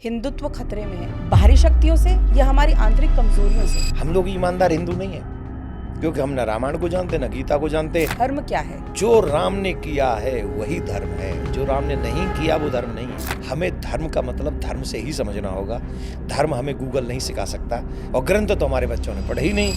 हिंदुत्व खतरे में है, बाहरी शक्तियों से या हमारी आंतरिक कमजोरियों से? हम लोग ईमानदार हिंदू नहीं है, क्योंकि हम न रामायण को जानते न गीता को जानते। धर्म क्या है? जो राम ने किया है वही धर्म है, जो राम ने नहीं किया वो धर्म नहीं है। हमें धर्म का मतलब धर्म से ही समझना होगा। धर्म हमें गूगल नहीं सिखा सकता, और ग्रंथ तो हमारे बच्चों ने पढ़े ही नहीं।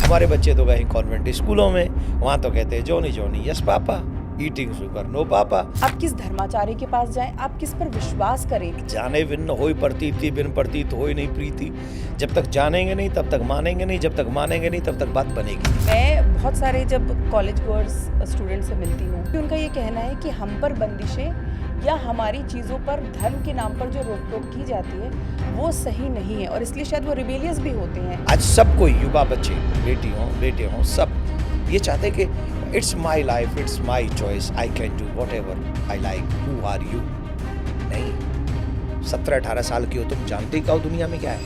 हमारे बच्चे तो गए कॉन्वेंट स्कूलों में, वहां तो कहते हैं Johnny Johnny yes papa, eating sugar no papa. आप किस धर्माचार्य के पास जाएं, आप किस पर विश्वास करें? जाने बिन होई प्रतीति, बिन प्रतीत होई नहीं प्रीति। जब तक जानेंगे नहीं तब तक मानेंगे नहीं, जब तक मानेंगे नहीं तब तक बात बनेगी। मैं बहुत सारे जब कॉलेज गोअर्स स्टूडेंट से मिलती हूँ, उनका ये कहना है कि हम पर बंदिशें या हमारी चीज़ों पर धर्म के नाम पर जो रोक टोक की जाती है वो सही नहीं है, और इसलिए शायद वो रिबेलियस भी होते हैं। आज सब कोई, युवा बच्चे, बेटे हों, सब ये चाहते हैं कि it's my life, it's my choice, I can do whatever I like, who are you. नहीं, 17-18 साल की हो तुम, जानते ही का हो दुनिया में क्या है।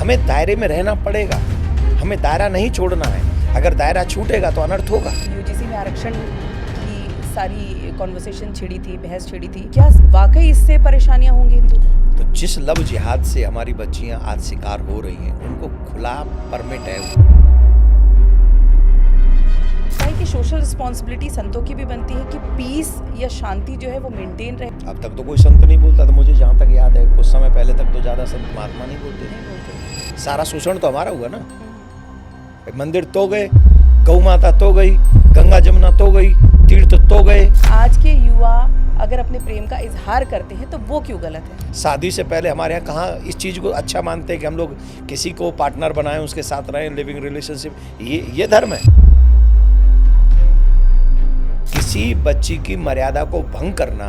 हमें दायरे में रहना पड़ेगा, हमें दायरा नहीं छोड़ना है। अगर दायरा छूटेगा तो अनर्थ होगा। यूजीसी में आरक्षण की सारी कॉन्वर्सेशन छिड़ी थी, बहस छिड़ी थी, क्या वाकई इससे परेशानियां होंगी हिंदू? तो जिस लव जिहाद से हमारी बच्चियां आज शिकार हो रही हैं, उनको खुला परमिट है। कि सोशल रिस्पॉन्सिबिलिटी संतों की भी बनती है कि पीस या शांति जो है वो मेंटेन रहे। अब तक तो कोई संत नहीं बोलता था, मुझे जहाँ तक याद है। कुछ समय पहले तक तो ज्यादा संत महात्मा नहीं बोलते थे। सारा शोषण तो हमारा हुआ ना। मंदिर तो गए, गौ माता तो गई, गंगा जमुना तो गई, तीर्थ तो गए। आज के युवा अगर अपने प्रेम का इजहार करते हैं तो वो क्यों गलत है? शादी से पहले हमारे यहाँ कहाँ इस चीज को अच्छा मानते हैं कि हम लोग किसी को पार्टनर बनाएं, उसके साथ रहें, लिविंग रिलेशनशिप। ये धर्म है? किसी बच्ची की मर्यादा को भंग करना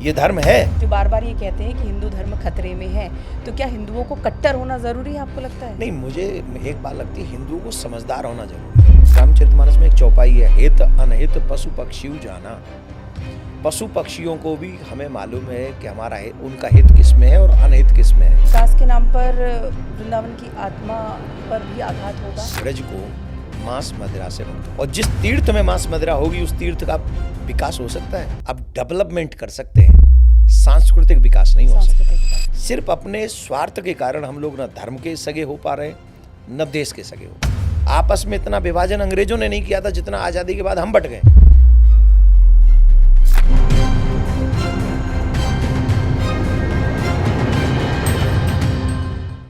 ये धर्म है? जो बार बार ये कहते हैं कि हिंदू धर्म खतरे में है, तो क्या हिंदुओं को कट्टर होना जरूरी है, आपको लगता है? नहीं, मुझे एक बात लगती है, हिंदुओं को समझदार होना जरूरी है। रामचरितमानस में एक चौपाई है, हित अनहित पशु पक्षी जाना। पशु पक्षियों को भी हमें मालूम है कि हमारा उनका हित किसमें है और अनहित किसमें है। विकास के नाम पर वृंदावन की आत्मा पर भी आघात होगा। ब्रज को मांस मदिरा से मुक्त, और जिस तीर्थ में मांस मदिरा होगी उस तीर्थ का विकास हो सकता है। अब डेवलपमेंट कर सकते हैं, सांस्कृतिक विकास नहीं हो सकता। सिर्फ अपने स्वार्थ के कारण हम लोग न धर्म के सगे हो पा रहे, न देश के सगे हो। आपस में इतना विभाजन अंग्रेजों ने नहीं किया था जितना आजादी के बाद हम बट गए।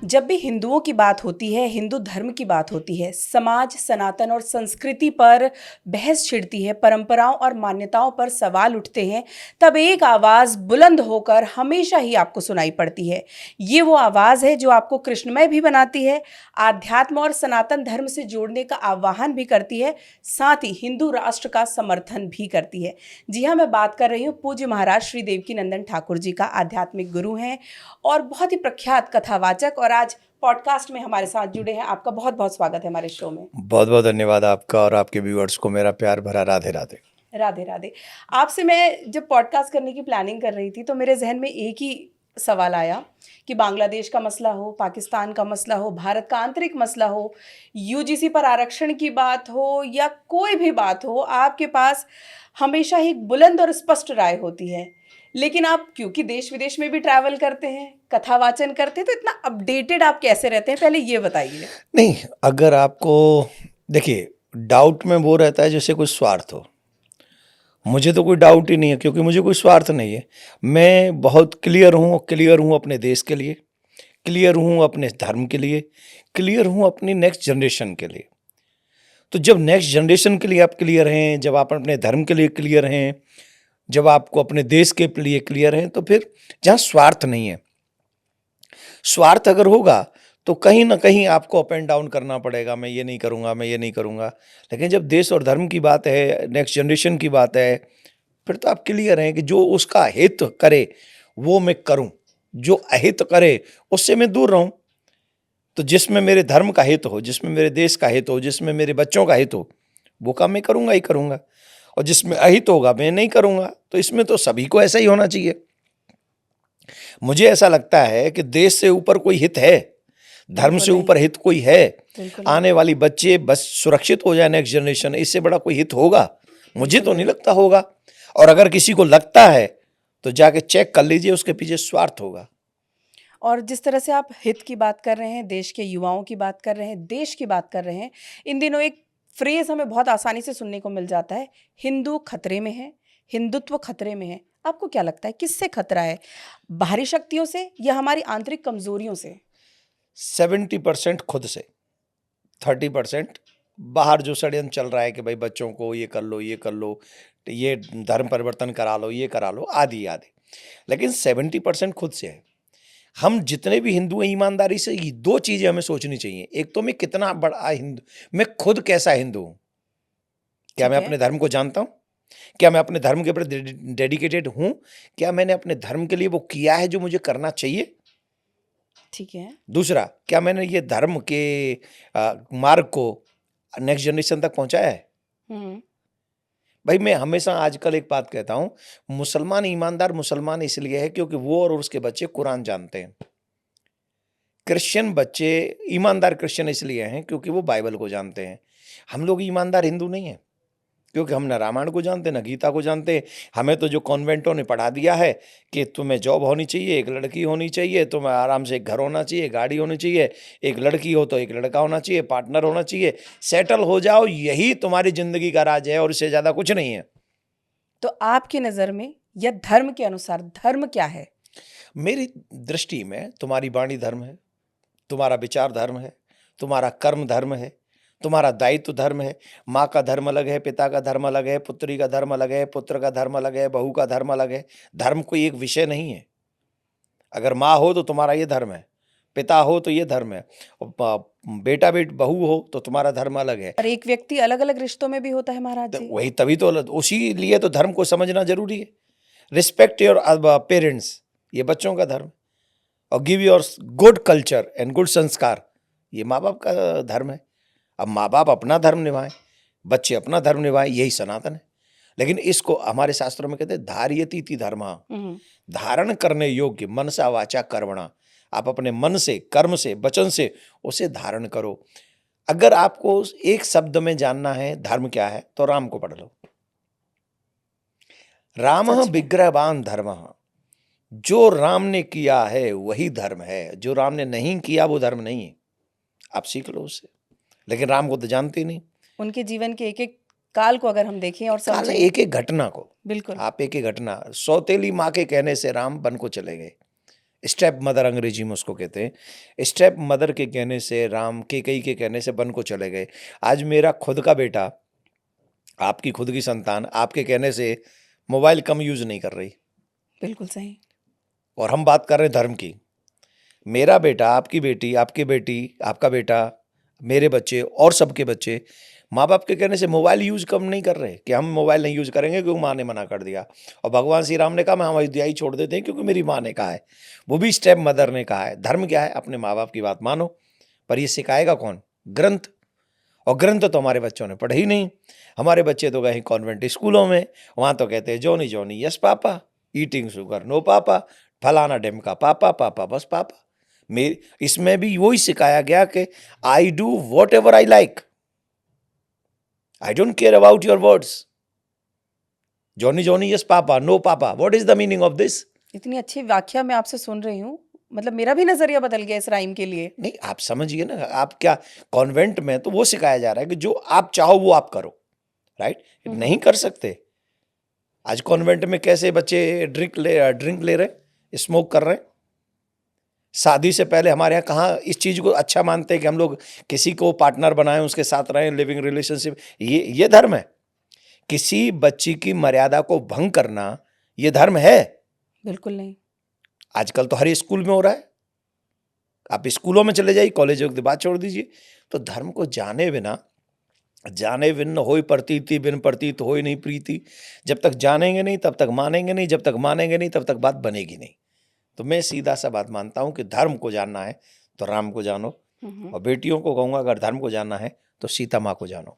जब भी हिंदुओं की बात होती है, हिंदू धर्म की बात होती है, समाज, सनातन और संस्कृति पर बहस छिड़ती है, परंपराओं और मान्यताओं पर सवाल उठते हैं, तब एक आवाज़ बुलंद होकर हमेशा ही आपको सुनाई पड़ती है। ये वो आवाज़ है जो आपको कृष्णमय भी बनाती है, आध्यात्म और सनातन धर्म से जोड़ने का आह्वान भी करती है, साथ ही हिंदू राष्ट्र का समर्थन भी करती है। जी हाँ, मैं बात कर रही हूँ पूज्य महाराज श्री देवकीनंदन ठाकुर जी का। आध्यात्मिक गुरु हैं और बहुत ही प्रख्यात कथावाचक, और आज पॉडकास्ट में हमारे साथ जुड़े हैं। आपका बहुत बहुत स्वागत है हमारे शो में। बहुत बहुत धन्यवाद आपका, और आपके व्यूअर्स को मेरा प्यार भरा राधे राधे। राधे राधे। आपसे मैं जब पॉडकास्ट करने की प्लानिंग कर रही थी तो मेरे जहन में एक ही सवाल आया कि बांग्लादेश का मसला हो, पाकिस्तान का मसला हो, भारत का आंतरिक मसला हो, यूजीसी पर आरक्षण की बात हो या कोई भी बात हो, आपके पास हमेशा ही एक बुलंद और स्पष्ट राय होती है। लेकिन आप क्योंकि देश विदेश में भी ट्रैवल करते हैं, कथा वाचन करते हैं, तो इतना अपडेटेड आप कैसे रहते हैं, पहले ये बताइए। नहीं, अगर आपको देखिए, डाउट में वो रहता है जैसे कोई स्वार्थ हो। मुझे तो कोई डाउट ही नहीं है, क्योंकि मुझे कोई स्वार्थ नहीं है। मैं बहुत क्लियर हूँ अपने देश के लिए, क्लियर हूँ अपने धर्म के लिए, क्लियर हूँ अपनी नेक्स्ट जनरेशन के लिए। तो जब नेक्स्ट जनरेशन के लिए आप क्लियर हैं, जब आप अपने धर्म के लिए क्लियर हैं, जब आपको अपने देश के लिए क्लियर है, तो फिर जहाँ स्वार्थ नहीं है, स्वार्थ अगर होगा तो कहीं ना कहीं आपको अप एंड डाउन करना पड़ेगा। मैं ये नहीं करूँगा, मैं ये नहीं करूँगा। लेकिन जब देश और धर्म की बात है, नेक्स्ट जनरेशन की बात है, फिर तो आप क्लियर हैं कि जो उसका हित करे वो मैं करूँ, जो अहित करे उससे मैं दूर रहूँ। तो जिसमें मेरे धर्म का हित हो, जिसमें मेरे देश का हित हो, जिसमें मेरे बच्चों का हित हो, वो काम मैं करूँगा ही करूँगा, और जिसमें अहित होगा मैं नहीं करूँगा। तो इसमें तो सभी को ऐसा ही होना चाहिए। मुझे ऐसा लगता है कि देश से ऊपर कोई हित है, धर्म से ऊपर हित कोई है। आने वाली बच्चे बस सुरक्षित हो जाए, नेक्स्ट जनरेशन, इससे बड़ा कोई हित होगा? मुझे तो नहीं लगता होगा। और अगर किसी को लगता है तो जाके चेक कर लीजिए, उसके पीछे स्वार्थ होगा। और जिस तरह से आप हित की बात कर रहे हैं, देश के युवाओं की बात कर रहे हैं, देश की बात कर रहे हैं, इन दिनों एक फ्रेज़ हमें बहुत आसानी से सुनने को मिल जाता है, हिंदू खतरे में है, हिंदुत्व खतरे में है। आपको क्या लगता है किससे खतरा है? बाहरी शक्तियों से या हमारी आंतरिक कमज़ोरियों से? 70% खुद से, 30% बाहर जो षड्यंत्र चल रहा है कि भाई बच्चों को ये कर लो, ये कर लो, ये धर्म परिवर्तन करा लो, ये करा लो, आदि आदि। लेकिन 70% खुद से है। हम जितने भी हिंदू हैं, ईमानदारी से ये 2 चीजें हमें सोचनी चाहिए। एक तो मैं कितना बड़ा हिंदू, मैं खुद कैसा हिंदू हूं। क्या ठीक मैं है, अपने धर्म को जानता हूं? क्या मैं अपने धर्म के प्रति डेडिकेटेड हूं? क्या मैंने अपने धर्म के लिए वो किया है जो मुझे करना चाहिए? ठीक है। दूसरा, क्या मैंने ये धर्म के मार्ग को नेक्स्ट जनरेशन तक पहुंचाया है? हुँ, भाई मैं हमेशा आजकल एक बात कहता हूं, मुसलमान ईमानदार मुसलमान इसलिए है क्योंकि वो और उसके बच्चे कुरान जानते हैं। क्रिश्चियन बच्चे ईमानदार क्रिश्चियन इसलिए हैं क्योंकि वो बाइबल को जानते हैं। हम लोग ईमानदार हिंदू नहीं हैं क्योंकि हम न रामायण को जानते न गीता को जानते। हमें तो जो कॉन्वेंटों ने पढ़ा दिया है कि तुम्हें जॉब होनी चाहिए, एक लड़की होनी चाहिए, तुम्हें आराम से एक घर होना चाहिए, गाड़ी होनी चाहिए, एक लड़की हो तो एक लड़का होना चाहिए, पार्टनर होना चाहिए, सेटल हो जाओ, यही तुम्हारी जिंदगी का राज है और इससे ज्यादा कुछ नहीं है। तो आपकी नज़र में या धर्म के अनुसार धर्म क्या है? मेरी दृष्टि में तुम्हारी वाणी धर्म है, तुम्हारा विचार धर्म है, तुम्हारा कर्म धर्म है, तुम्हारा दायित्व धर्म है। माँ का धर्म अलग है, पिता का धर्म अलग है, पुत्री का धर्म अलग है, पुत्र का धर्म अलग है, बहू का धर्म अलग है। धर्म कोई एक विषय नहीं है। अगर माँ हो तो तुम्हारा ये धर्म है, पिता हो तो ये धर्म है, और बेटा बहू हो तो तुम्हारा धर्म अलग है। और एक व्यक्ति अलग-अलग रिश्तों में भी होता है महाराज तो जी। वही तभी तो उसी लिए तो धर्म को समझना जरूरी है। रिस्पेक्ट योर पेरेंट्स, ये बच्चों का धर्म, और give your good culture and good संस्कार, ये माँ बाप का धर्म है। अब माँ बाप अपना धर्म निभाएं, बच्चे अपना धर्म निभाएं, यही सनातन है। लेकिन इसको हमारे शास्त्रों में कहते हैं धार्यतीति धर्मा, हुँ, धारण करने योग्य, मनसा वाचा कर्मणा। आप अपने मन से, कर्म से, वचन से उसे धारण करो। अगर आपको एक शब्द में जानना है धर्म क्या है तो राम को पढ़ लो। राम सच में। विग्रहवान धर्म, जो राम ने किया है वही धर्म है, जो राम ने नहीं किया वो धर्म नहीं है। आप सीख लो उससे। लेकिन राम को तो जानते ही नहीं। उनके जीवन के एक-एक काल को अगर हम देखें और काल समझें। एक एक घटना को, बिल्कुल। आप एक एक घटना, सौतेली माँ के कहने से राम वन को चले गए। स्टेप मदर अंग्रेजी में उसको कहते हैं। स्टेप मदर के कहने से राम, कैकेयी के कहने से वन को चले गए। आज मेरा खुद का बेटा, आपकी खुद की संतान आपके कहने से मोबाइल कम यूज नहीं कर रही, बिल्कुल सही। और हम बात कर रहे हैं धर्म की। मेरा बेटा, आपकी बेटी, आपकी बेटी, आपका बेटा, मेरे बच्चे और सबके बच्चे माँ बाप के कहने से मोबाइल यूज कम नहीं कर रहे कि हम मोबाइल नहीं यूज करेंगे क्योंकि माँ ने मना कर दिया। और भगवान श्री राम ने कहा मैं हम अयोध्या ही छोड़ देते हैं क्योंकि मेरी माँ ने कहा है। वो भी स्टेप मदर ने कहा है। धर्म क्या है? अपने माँ बाप की बात मानो। पर ये सिखाएगा कौन? ग्रंथ। और ग्रंथ तो हमारे बच्चों ने पढ़े ही नहीं। हमारे बच्चे तो गए कॉन्वेंट स्कूलों में, वहाँ तो कहते हैं Johnny Johnny yes papa, eating sugar no papa, फलाना डेमका पापा, पापा बस पापा। मेरे इसमें भी वही सिखाया गया कि I do whatever I like, I don't care about your words. Johnny Johnny yes papa, no papa, what is the meaning of this? इतनी अच्छी व्याख्या मैं आपसे सुन रही हूँ, मतलब मेरा भी नज़रिया बदल गया इस राइम के लिए। नहीं, आप समझिए ना। आप क्या, कॉन्वेंट में तो वो सिखाया जा रहा है कि जो आप चाहो वो आप करो, राइट? नहीं कर सकते। आज कॉन्वेंट में कैसे बच्चे ड्रिंक ले रहे, स्मोक कर रहे हैं। शादी से पहले हमारे यहाँ कहाँ इस चीज को अच्छा मानते हैं कि हम लोग किसी को पार्टनर बनाएं, उसके साथ रहें, लिविंग रिलेशनशिप, ये धर्म है? किसी बच्ची की मर्यादा को भंग करना ये धर्म है? बिल्कुल नहीं। आजकल तो हर स्कूल में हो रहा है। आप स्कूलों में चले जाइए, कॉलेजों की बात छोड़ दीजिए। तो धर्म को जाने बिना, जाने बिन होई प्रतीति, बिन प्रतीत होई नहीं प्रीति। जब तक जानेंगे नहीं तब तक मानेंगे नहीं, जब तक मानेंगे नहीं तब तक बात बनेगी नहीं। तो मैं सीधा सा बात मानता हूं कि धर्म को जानना है तो राम को जानो, और बेटियों को कहूंगा अगर धर्म को जानना है तो सीता माँ को जानो।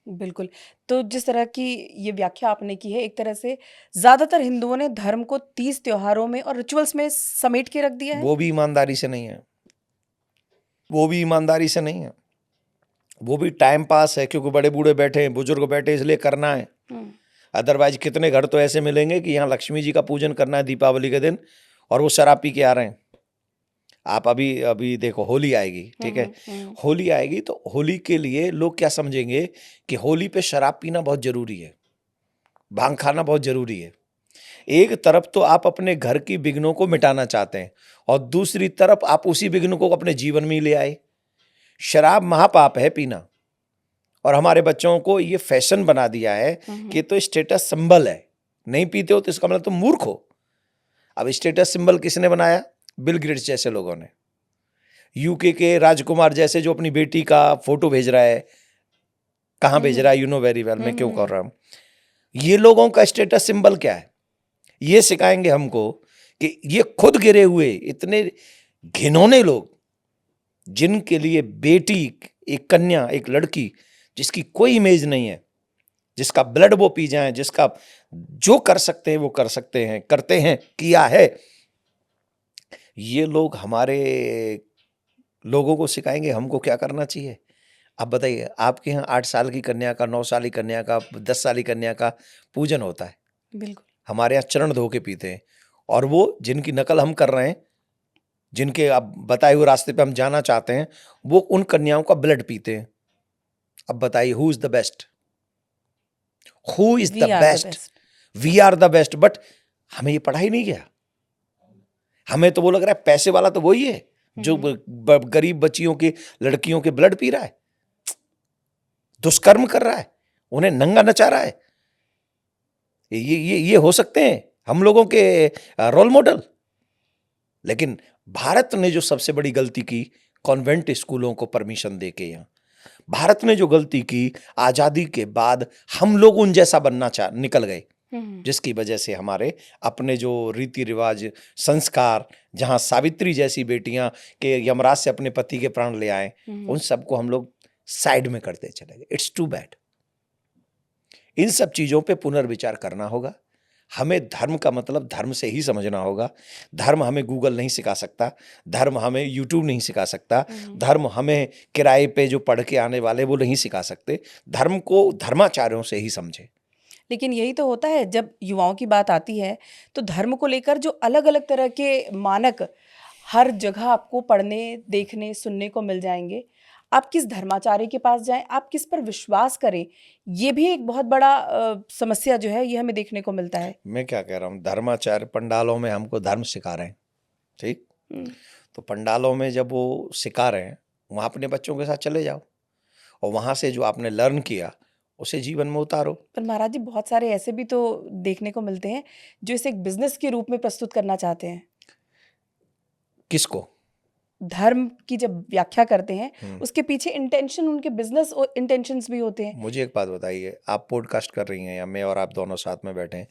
बिल्कुल। तो जिस तरह की ये व्याख्या आपने की है, एक तरह से ज़्यादातर हिंदुओं ने धर्म को 30 त्योहारों में और रिचुअल्स में समेट के रख दिया है। वो भी ईमानदारी से नहीं है, वो भी ईमानदारी से नहीं है, वो भी टाइम पास है क्योंकि बड़े बूढ़े बैठे हैं, बुजुर्ग बैठे इसलिए करना है। हुँ, अदरवाइज कितने घर तो ऐसे मिलेंगे कि यहाँ लक्ष्मी जी का पूजन करना है दीपावली के दिन और वो शराब पी के आ रहे हैं। आप अभी अभी देखो होली आएगी, ठीक है, होली आएगी तो होली के लिए लोग क्या समझेंगे कि होली पे शराब पीना बहुत जरूरी है, भांग खाना बहुत जरूरी है। एक तरफ तो आप अपने घर की विघ्नों को मिटाना चाहते हैं और दूसरी तरफ आप उसी विघ्न को अपने जीवन में ही ले आए। शराब महापाप है पीना, और हमारे बच्चों को ये फैशन बना दिया है कि तो स्टेटस सिंबल है, नहीं पीते हो तो इसका मतलब तुम मूर्ख हो। अब स्टेटस सिंबल किसने बनाया? बिल गेट्स जैसे लोगों ने। यूके के राजकुमार जैसे जो अपनी बेटी का फोटो भेज रहा है, कहाँ भेज रहा है, यू नो वेरी वेल, मैं क्यों कर रहा हूं। ये लोगों का स्टेटस सिंबल क्या है? ये सिखाएंगे हमको कि ये खुद गिरे हुए इतने घिनौने लोग, जिनके लिए बेटी, एक कन्या, एक लड़की जिसकी कोई इमेज नहीं है, जिसका ब्लड वो पी जाए, जिसका जो कर सकते हैं वो कर सकते हैं, करते हैं, किया है, ये लोग हमारे लोगों को सिखाएंगे हमको क्या करना चाहिए। अब बताइए, आपके यहाँ 8 साल की कन्या का, 9 साल की कन्या का, 10 साल की कन्या का पूजन होता है। बिल्कुल। हमारे यहाँ चरण धो के पीते हैं, और वो जिनकी नकल हम कर रहे हैं, जिनके अब बताए हुए रास्ते पे हम जाना चाहते हैं, वो उन कन्याओं का ब्लड पीते हैं। अब बताइए, who is the best? Who is the best? We are the best. But हमें ये पढ़ा ही नहीं गया। हमें तो वो लग रहा है पैसे वाला तो वही है जो गरीब बच्चियों की, लड़कियों के ब्लड पी रहा है, दुष्कर्म कर रहा है, उन्हें नंगा नचा रहा है। ये हो सकते हैं हम लोगों के रोल मॉडल। लेकिन भारत ने जो सबसे बड़ी गलती की, कॉन्वेंट स्कूलों को परमिशन देके, यहाँ भारत ने जो गलती की, आजादी के बाद हम लोग उन जैसा बनना निकल गए, जिसकी वजह से हमारे अपने जो रीति रिवाज, संस्कार, जहां सावित्री जैसी बेटियां के यमराज से अपने पति के प्राण ले आए, उन सबको हम लोग साइड में करते चले गए। It's to bad. इन सब चीजों पे पुनर्विचार करना होगा। हमें धर्म का मतलब धर्म से ही समझना होगा। धर्म हमें गूगल नहीं सिखा सकता, धर्म हमें यूट्यूब नहीं सिखा सकता, धर्म हमें किराए पे जो पढ़ के आने वाले वो नहीं सिखा सकते। धर्म को धर्माचार्यों से ही समझे। लेकिन यही तो होता है, जब युवाओं की बात आती है तो धर्म को लेकर जो अलग अलग तरह के मानक हर जगह आपको पढ़ने, देखने, सुनने को मिल जाएंगे। आप किस धर्माचार्य के पास जाएं, आप किस पर विश्वास करें, ये भी एक बहुत बड़ा समस्या जो है ये हमें देखने को मिलता है। मैं क्या कह रहा हूँ, धर्माचार्य पंडालों में हमको धर्म सिखा रहे हैं, ठीक, तो पंडालों में जब वो सिखा रहे हैं, वहाँ अपने बच्चों के साथ चले जाओ और वहाँ से जो आपने लर्न किया उसे जीवन में उतारो। पर महाराज जी, बहुत सारे ऐसे भी तो देखने को मिलते हैं जो इसे एक बिजनेस के रूप में प्रस्तुत करना चाहते हैं। किसको? धर्म की जब व्याख्या करते हैं उसके पीछे इंटेंशन, उनके बिजनेस और इंटेंशंस भी होते हैं। मुझे एक बात बताइए, आप पॉडकास्ट कर रही हैं या मैं और आप दोनों साथ में बैठे हैं,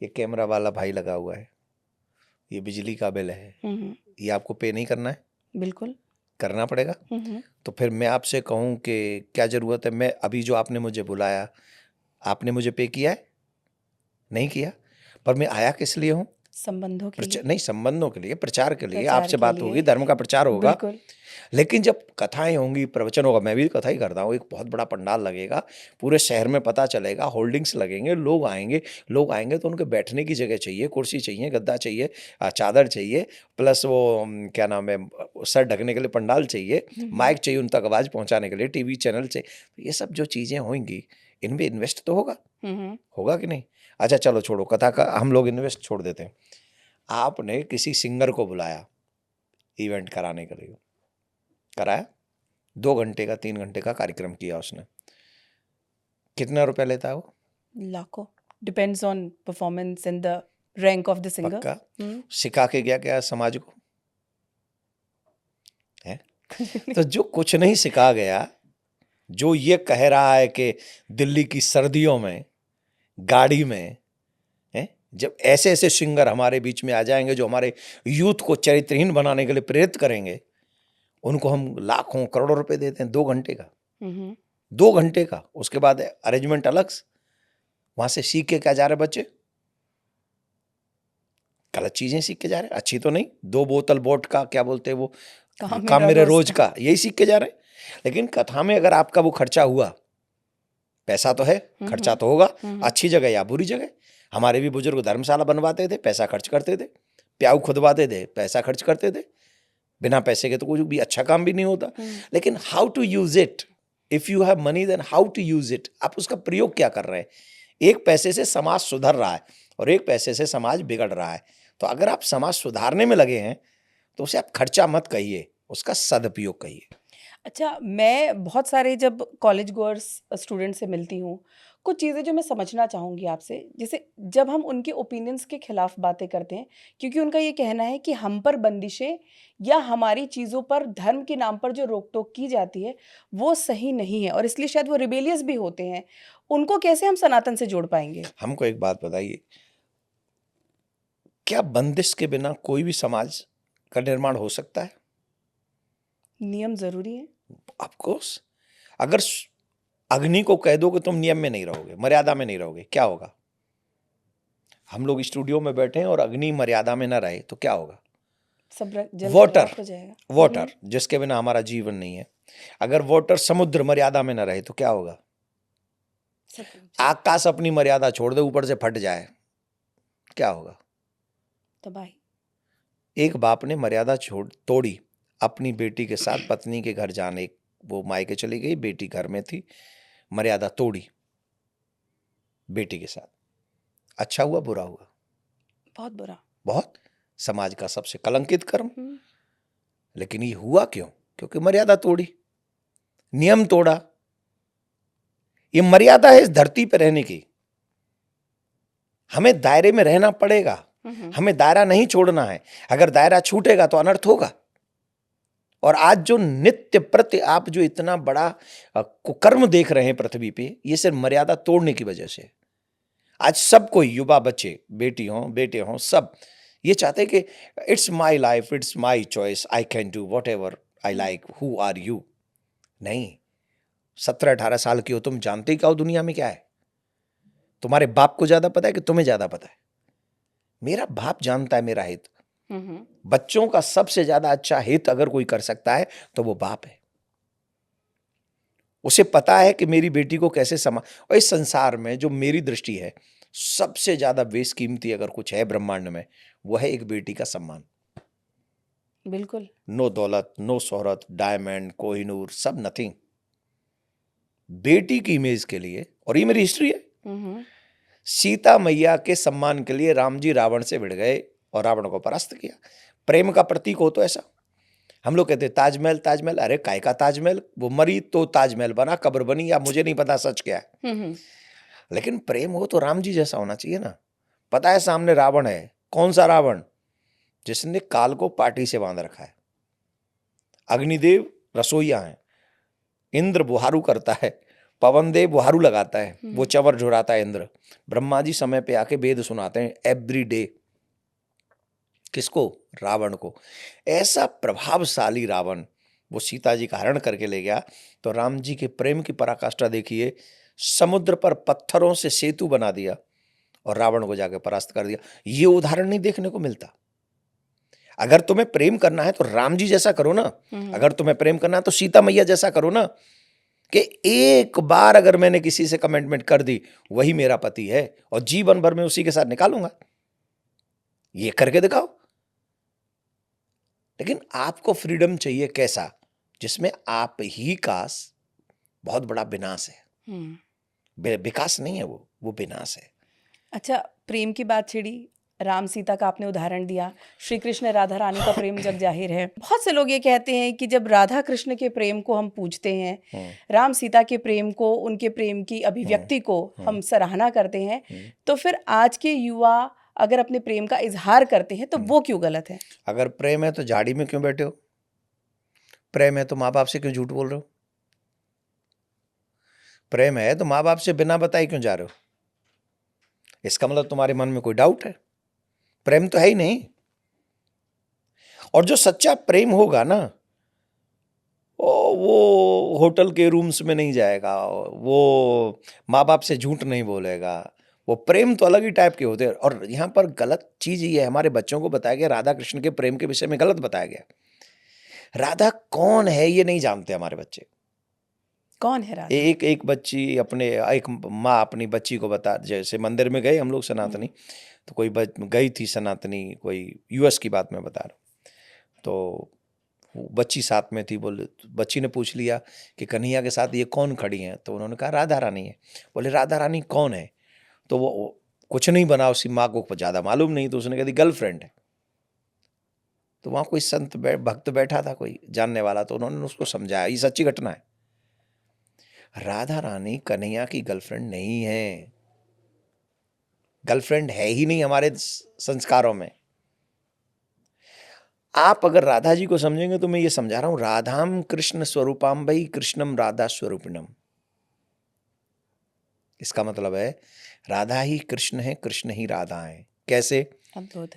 ये कैमरा वाला भाई लगा हुआ है, ये बिजली का बिल है, ये आपको पे नहीं करना है? बिल्कुल करना पड़ेगा। तो फिर मैं आपसे कहूँ कि क्या ज़रूरत है, मैं अभी जो आपने मुझे बुलाया, आपने मुझे पे किया है? नहीं किया। पर मैं आया किस लिए हूँ? संबंधों के लिए नहीं, संबंधों के लिए, प्रचार के लिए। प्रचार आपसे के बात लिए। होगी, धर्म का प्रचार होगा। बिल्कुल। लेकिन जब कथाएं होंगी, प्रवचन होगा, मैं भी कथा ही करता हूँ, एक बहुत बड़ा पंडाल लगेगा, पूरे शहर में पता चलेगा, होल्डिंग्स लगेंगे, लोग आएंगे तो उनके बैठने की जगह चाहिए, कुर्सी चाहिए, गद्दा चाहिए, चादर चाहिए, प्लस वो क्या नाम है, सर ढकने के लिए पंडाल चाहिए, माइक चाहिए उन तक आवाज़ पहुँचाने के लिए, टीवी चैनल चाहिए। ये सब जो चीज़ें होंगी, इनमें इन्वेस्ट तो होगा कि नहीं? अच्छा चलो छोड़ो, कथा का हम लोग इन्वेस्ट छोड़ देते हैं। आपने किसी सिंगर को बुलाया इवेंट कराने के लिए, कराया, 2 घंटे का 3 घंटे का कार्यक्रम किया उसने, कितना रुपया लेता है वो? लाखों। Depends on performance and the rank of the singer. पक्का। सिखा के गया क्या समाज को है? तो जो कुछ नहीं सिखा गया, जो ये कह रहा है कि दिल्ली की सर्दियों में गाड़ी में है, जब ऐसे ऐसे सिंगर हमारे बीच में आ जाएंगे जो हमारे यूथ को चरित्रहीन बनाने के लिए प्रेरित करेंगे, उनको हम लाखों करोड़ों रुपए देते हैं 2 घंटे का। 2 घंटे का, उसके बाद अरेंजमेंट अलग। वहां से सीख के क्या जा रहे बच्चे? गलत चीजें सीख के जा रहे हैं, अच्छी तो नहीं। 2 बोतल वोट का, क्या बोलते हैं वो, काम मेरे रोज का, यही सीख के जा रहे हैं। लेकिन कथा में अगर आपका वो खर्चा हुआ, पैसा तो है, खर्चा तो होगा, अच्छी जगह या बुरी जगह। हमारे भी बुजुर्ग धर्मशाला बनवाते थे, पैसा खर्च करते थे, प्याऊ खुदवाते थे, पैसा खर्च करते थे। बिना पैसे के तो कुछ भी अच्छा काम भी नहीं होता। लेकिन how to use it, if you have money then how to use it, आप उसका प्रयोग क्या कर रहे हैं। एक पैसे से समाज सुधर रहा है और एक पैसे से समाज बिगड़ रहा है। तो अगर आप समाज सुधारने में लगे हैं तो उसे आप खर्चा मत कहिए, उसका सदुपयोग कहिए। अच्छा, मैं बहुत सारे जब कॉलेज गोअर्स स्टूडेंट से मिलती हूँ, कुछ चीज़ें जो मैं समझना चाहूँगी आपसे, जैसे जब हम उनके ओपिनियंस के खिलाफ बातें करते हैं, क्योंकि उनका ये कहना है कि हम पर बंदिशें या हमारी चीज़ों पर धर्म के नाम पर जो रोक-टोक की जाती है, वो सही नहीं है और इसलिए शायद वो रिबेलियस भी होते हैं। उनको कैसे हम सनातन से जोड़ पाएँगे? हमको एक बात बताइए, क्या बंदिश के बिना कोई भी समाज का निर्माण हो सकता है? नियम ज़रूरी है। Of course. अगर अग्नि को कह दो कि तुम नियम में नहीं रहोगे, मर्यादा में नहीं रहोगे, क्या होगा? हम लोग स्टूडियो में बैठे हैं और अग्नि मर्यादा में ना रहे तो क्या होगा? सब जल वाटर, राख हो जाएगा। वाटर जिसके बिना हमारा जीवन नहीं है। अगर वाटर समुद्र मर्यादा में ना रहे तो क्या होगा? सब आकाश अपनी मर्यादा छोड़ दे, ऊपर से फट जाए, क्या होगा? तबाही। एक बाप ने मर्यादा तोड़ी, अपनी बेटी के साथ पत्नी के घर जाने, वो मायके चली गई, बेटी घर में थी, मर्यादा तोड़ी बेटी के साथ। अच्छा हुआ बुरा हुआ? बहुत बुरा। बहुत। समाज का सबसे कलंकित कर्म। लेकिन ये हुआ क्यों? क्योंकि मर्यादा तोड़ी, नियम तोड़ा। ये मर्यादा है इस धरती पर रहने की। हमें दायरे में रहना पड़ेगा, हमें दायरा नहीं छोड़ना है। अगर दायरा छूटेगा तो अनर्थ होगा। और आज जो नित्य प्रति आप जो इतना बड़ा कुकर्म देख रहे हैं पृथ्वी पे, ये सिर्फ मर्यादा तोड़ने की वजह से। आज सब कोई, युवा बच्चे, बेटी हों बेटे हों, सब ये चाहते हैं कि it's my life, it's my choice, I can do whatever I like, who are you. नहीं, 17-18 साल की हो तुम, जानते ही क्या हो दुनिया में क्या है? तुम्हारे बाप को ज्यादा पता है कि तुम्हें ज्यादा पता है? मेरा बाप जानता है मेरा हित। बच्चों का सबसे ज्यादा अच्छा हित अगर कोई कर सकता है तो वो बाप है। उसे पता है कि मेरी बेटी को कैसे और इस संसार में जो मेरी दृष्टि है, सबसे ज्यादा बेशकीमती अगर कुछ है ब्रह्मांड में, वो है एक बेटी का सम्मान। बिल्कुल। नो दौलत, नो शोहरत, डायमंड, कोहिनूर, सब नथिंग। बेटी की इमेज के लिए, और ये मेरी हिस्ट्री है, सीता मैया के सम्मान के लिए राम जी रावण से भिड़ गए और रावण को परास्त किया। प्रेम का प्रतीक हो तो ऐसा। हम लोग कहते ताजमहल ताजमहल, अरे काय का ताजमहल? वो मरी तो ताजमहल बना, कब्र बनी, या मुझे नहीं पता सच क्या है। लेकिन प्रेम हो तो राम जी जैसा होना चाहिए ना। पता है सामने रावण है, कौन सा रावण? जिसने काल को पार्टी से बांध रखा है। अग्निदेव रसोईया है, इंद्र बुहारू करता है, पवन देव बुहारू लगाता है, वो चवर झुराता है इंद्र। ब्रह्मा जी समय पे आके वेद सुनाते हैं एवरी डे। किसको? रावण को। ऐसा प्रभावशाली रावण वो सीता जी का हरण करके ले गया। तो राम जी के प्रेम की पराकाष्ठा देखिए, समुद्र पर पत्थरों से सेतु बना दिया और रावण को जाके परास्त कर दिया। ये उदाहरण नहीं देखने को मिलता। अगर तुम्हें प्रेम करना है तो राम जी जैसा करो ना। अगर तुम्हें प्रेम करना है तो सीता मैया जैसा करो ना, कि एक बार अगर मैंने किसी से कमिटमेंट कर दी, वही मेरा पति है और जीवन भर में उसी के साथ निकालूंगा। ये करके दिखाओ। लेकिन आपको फ्रीडम चाहिए कैसा? जिसमें आप ही का बहुत बड़ा विनाश है। विकास नहीं है, वो विनाश है। अच्छा, प्रेम की बात छिड़ी, राम सीता का आपने उदाहरण दिया, श्री कृष्ण राधा रानी का प्रेम जग जाहिर है। बहुत से लोग ये कहते हैं कि जब राधा कृष्ण के प्रेम को हम पूजते हैं, राम सीता के प्रेम को, उनके प्रेम की अभिव्यक्ति को हम सराहना करते हैं, तो फिर आज के युवा अगर अपने प्रेम का इजहार करते हैं तो वो क्यों गलत है? अगर प्रेम है तो झाड़ी में क्यों बैठे हो? प्रेम है तो माँ बाप से क्यों झूठ बोल रहे हो? प्रेम है तो माँ बाप से बिना बताए क्यों जा रहे हो? इसका मतलब तुम्हारे मन में कोई डाउट है। प्रेम तो है ही नहीं। और जो सच्चा प्रेम होगा ना, वो होटल के रूम्स में नहीं जाएगा, वो माँ बाप से झूठ नहीं बोलेगा। वो प्रेम तो अलग ही टाइप के होते हैं। और यहाँ पर गलत चीज ये है, हमारे बच्चों को बताया गया राधा कृष्ण के प्रेम के विषय में गलत बताया गया। राधा कौन है ये नहीं जानते हमारे बच्चे। कौन है राधा? एक एक बच्ची अपने एक माँ अपनी बच्ची को बता, जैसे मंदिर में गए हम लोग सनातनी, तो कोई गई थी सनातनी, कोई यूएस की बात मैं बता रहा हूँ, तो वो बच्ची साथ में थी, बोले बच्ची ने पूछ लिया कि कन्हैया के साथ ये कौन खड़ी हैं, तो उन्होंने कहा राधा रानी है। बोले राधा रानी कौन है? तो वो कुछ नहीं बना, उसकी माँ को ज़्यादा मालूम नहीं, तो उसने कहा दी गर्लफ्रेंड है। तो वहाँ कोई संत भक्त बैठा था, कोई जानने वाला, तो उन्होंने उसको समझाया, ये सच्ची घटना है, राधा रानी कन्हैया की गर्लफ्रेंड नहीं है, गर्लफ्रेंड है ही नहीं हमारे संस्कारों में। आप अगर राधा जी को समझेंगे तो मैं ये समझा रहा हूं, राधाम कृष्ण स्वरूपाम भाई कृष्णम राधा स्वरूपिणम। इसका मतलब है राधा ही कृष्ण है, कृष्ण ही राधा है। कैसे? अद्भुत।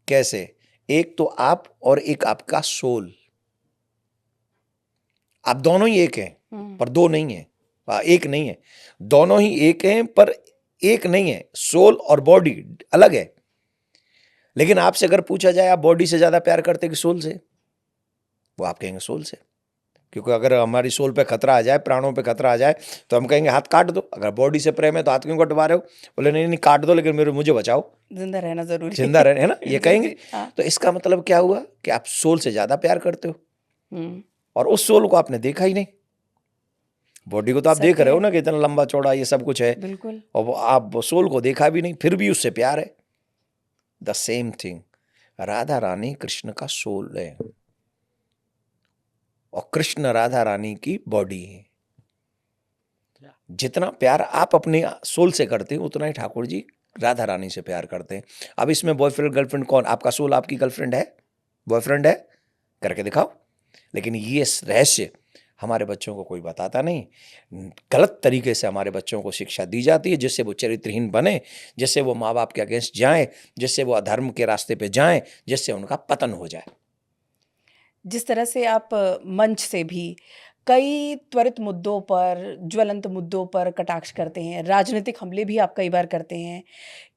कैसे? एक तो आप और एक आपका सोल, आप दोनों ही एक हैं पर दो नहीं है, एक नहीं है, दोनों ही एक हैं पर एक नहीं है। सोल और बॉडी अलग है। लेकिन आपसे अगर पूछा जाए आप बॉडी से ज्यादा प्यार करते कि सोल से, वो आप कहेंगे सोल से, क्योंकि अगर हमारी सोल पे खतरा आ जाए, प्राणों पे खतरा आ जाए, तो हम कहेंगे हाथ काट दो। अगर बॉडी से प्रेम है तो हाथ क्यों कटवा रहे हो? बोले नहीं नहीं काट दो, लेकिन मुझे बचाओ, जिंदा रहना जरूरी जिंदा रहना है ना, ये जी, कहेंगे। जी, हाँ। तो इसका मतलब क्या हुआ कि आप सोल से ज्यादा प्यार करते हो, हम्म, और उस सोल को आपने देखा ही नहीं। बॉडी को तो आप देख सत्य रहे हो है, ना कि इतना लंबा चौड़ा ये सब कुछ है, बिल्कुल। और आप सोल को देखा भी नहीं, फिर भी उससे प्यार है। The same thing, Radha Rani Krishna का सोल है और कृष्ण राधा रानी की बॉडी है। जितना प्यार आप अपने सोल से करते हैं उतना ही ठाकुर जी राधा रानी से प्यार करते हैं। अब इसमें बॉयफ्रेंड गर्लफ्रेंड कौन? आपका सोल आपकी गर्लफ्रेंड है, बॉयफ्रेंड है, करके दिखाओ। लेकिन ये रहस्य हमारे बच्चों को कोई बताता नहीं। गलत तरीके से हमारे बच्चों को शिक्षा दी जाती है, जिससे वो चरित्रहीन बने, जिससे वो माँ बाप के अगेंस्ट जाएं, जिससे वो अधर्म के रास्ते पे जाएं, जिससे उनका पतन हो जाए। जिस तरह से आप मंच से भी कई त्वरित मुद्दों पर, ज्वलंत मुद्दों पर कटाक्ष करते हैं, राजनीतिक हमले भी आप कई बार करते हैं।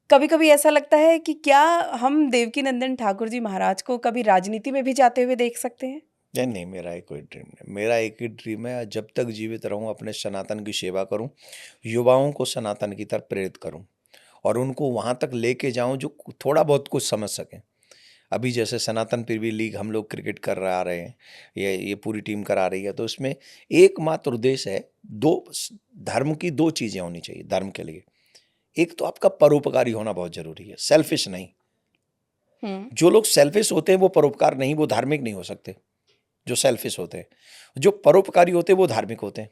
कभी-कभी ऐसा लगता है कि क्या हम देवकीनंदन ठाकुर जी महाराज को कभी राजनीति में भी जाते हुए देख सकते हैं? नहीं नहीं, मेरा एक कोई ड्रीम नहीं। मेरा एक ही ड्रीम है, जब तक जीवित रहूं अपने सनातन की सेवा करूं, युवाओं को सनातन की तरफ प्रेरित करूं और उनको वहां तक लेके जाऊं जो थोड़ा बहुत कुछ समझ सकें। अभी जैसे सनातन प्रीमियर लीग हम लोग क्रिकेट कर आ रहे हैं, ये पूरी टीम करा रही है, तो इसमें एकमात्र उद्देश्य है, धर्म की दो चीजें होनी चाहिए धर्म के लिए। एक तो आपका परोपकारी होना बहुत जरूरी है, सेल्फिश नहीं। जो लोग सेल्फिश होते हैं वो परोपकार नहीं, वो धार्मिक नहीं हो सकते। जो सेल्फिश होते हैं, जो परोपकारी होते हैं वो धार्मिक होते हैं।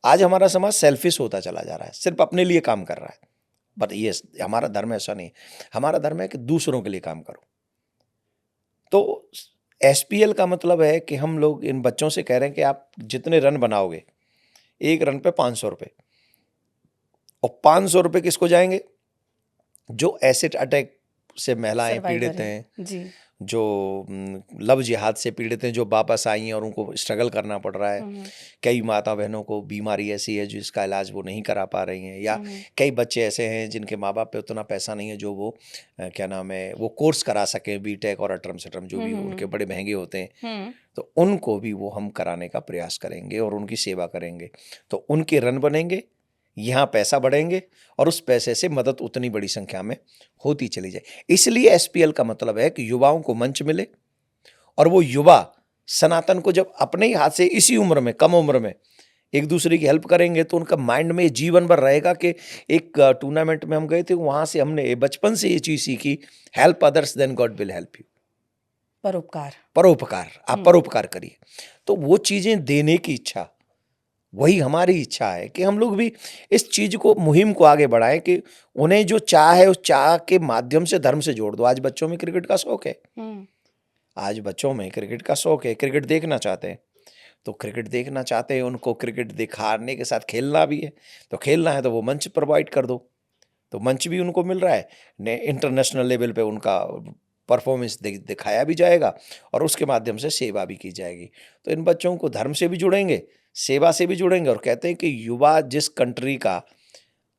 आज हमारा समाज सेल्फिश होता चला जा रहा है, सिर्फ अपने लिए काम कर रहा है। बट ये हमारा धर्म ऐसा नहीं। हमारा धर्म है कि दूसरों के लिए काम करो। तो एसपीएल का मतलब है कि हम लोग इन बच्चों से कह रहे हैं कि आप जितने रन बनाओगे, एक रन पे 500 रुपये, और 500 रुपये किसको जाएंगे? जो एसिड अटैक से महिलाएं पीड़ित हैं, जी, जो लव जिहाद से पीड़ित हैं, जो वापस आई हैं और उनको स्ट्रगल करना पड़ रहा है। कई माता बहनों को बीमारी ऐसी है जिसका इलाज वो नहीं करा पा रही हैं, या कई बच्चे ऐसे हैं जिनके माँ बाप पे उतना पैसा नहीं है जो वो क्या नाम है वो कोर्स करा सकें, बीटेक और अटरम सटरम जो भी उनके बड़े महंगे होते हैं, तो उनको भी वो हम कराने का प्रयास करेंगे और उनकी सेवा करेंगे। तो उनके रन बनेंगे, यहाँ पैसा बढ़ेंगे और उस पैसे से मदद उतनी बड़ी संख्या में होती चली जाए। इसलिए एसपीएल का मतलब है कि युवाओं को मंच मिले और वो युवा सनातन को जब अपने ही हाथ से इसी उम्र में, कम उम्र में एक दूसरे की हेल्प करेंगे तो उनका माइंड में जीवन भर रहेगा कि एक टूर्नामेंट में हम गए थे, वहां से हमने बचपन से ये चीज सीखी, help others then God will help you. परोपकार। परोपकार, आप परोपकार करिए। तो वो चीजें देने की इच्छा, वही हमारी इच्छा है कि हम लोग भी इस चीज को, मुहिम को आगे बढ़ाएं कि उन्हें जो चाह है उस चाह के माध्यम से धर्म से जोड़ दो। आज बच्चों में क्रिकेट का शौक है, आज बच्चों में क्रिकेट का शौक है, क्रिकेट देखना चाहते हैं, तो क्रिकेट देखना चाहते हैं, उनको क्रिकेट दिखाने के साथ खेलना भी है, तो खेलना है तो वो मंच प्रोवाइड कर दो, तो मंच भी उनको मिल रहा है, ने इंटरनेशनल लेवल पे उनका परफॉर्मेंस दिखाया भी जाएगा और उसके माध्यम से सेवा भी की जाएगी। तो इन बच्चों को धर्म से भी जुड़ेंगे, सेवा से भी जुड़ेंगे, और कहते हैं कि युवा जिस कंट्री का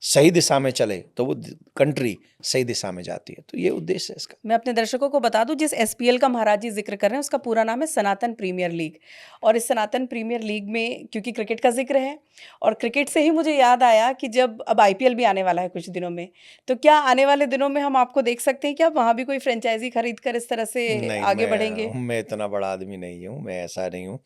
सही दिशा में चले तो वो कंट्री सही दिशा में जाती है। तो ये उद्देश्य है इसका। मैं अपने दर्शकों को बता दूं, जिस एसपीएल का महाराज जी जिक्र कर रहे हैं उसका पूरा नाम है सनातन प्रीमियर लीग। और इस सनातन प्रीमियर लीग में क्योंकि क्रिकेट का जिक्र है, और क्रिकेट से ही मुझे याद आया कि जब अब आईपीएल भी आने वाला है कुछ दिनों में, तो क्या आने वाले दिनों में हम आपको देख सकते हैं कि आप वहाँ भी कोई फ्रेंचाइजी खरीद कर इस तरह से नहीं, आगे बढ़ेंगे? मैं इतना बड़ा आदमी नहीं हूँ, मैं ऐसा नहीं हूँ।